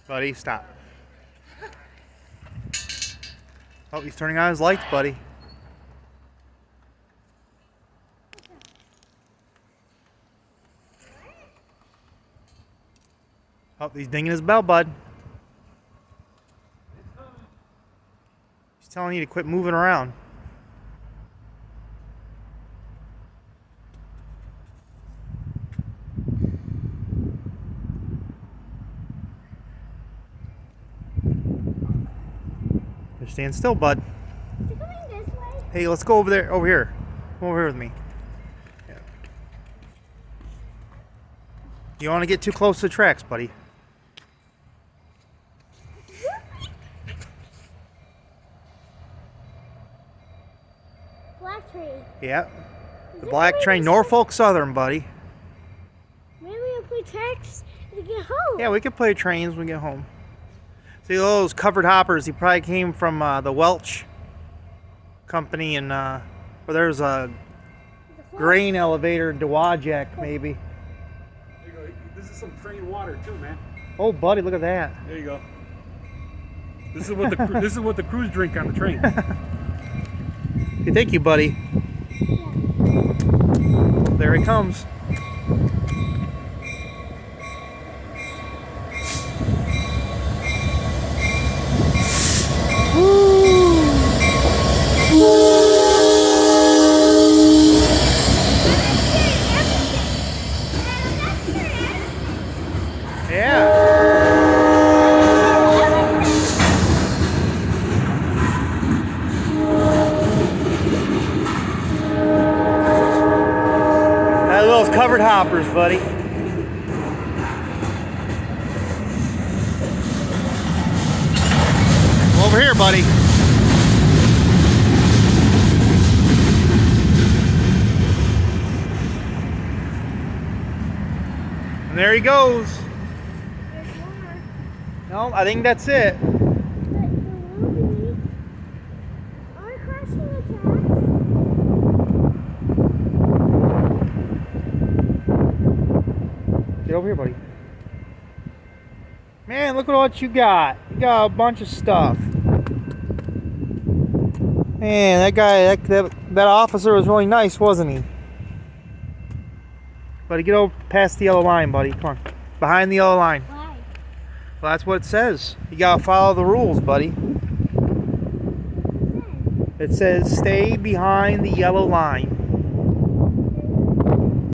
Buddy, stop. Oh, he's turning on his lights, buddy. Oh, he's dinging his bell, bud. He's telling you to quit moving around. You're staying still, bud. Is it going this way? Hey, let's go over there. Over here. Come over here with me. Yeah. You don't want to get too close to the tracks, buddy. Black tree. Yeah. The black train, Norfolk Southern, buddy. Maybe we'll play tracks to get home. Yeah, we can play trains when we get home. See those covered hoppers? He probably came from the Welch company, and where there's a grain elevator in Dewajak, maybe. There you go. This is some train water too, man. Oh, buddy, look at that. There you go. This is what the crews drink on the train. Hey, thank you, buddy. There he comes. Yeah. That those covered hoppers, buddy. Over here, buddy. And there he goes. There's more. No, I think that's it. But there will be. Are we crossing the tracks? Get over here, buddy. Man, look at what you got. You got a bunch of stuff. Man, that guy, that officer was really nice, wasn't he? Buddy, get over past the yellow line, buddy. Come on. Behind the yellow line. Why? Well, that's what it says. You gotta follow the rules, buddy. It says stay behind the yellow line.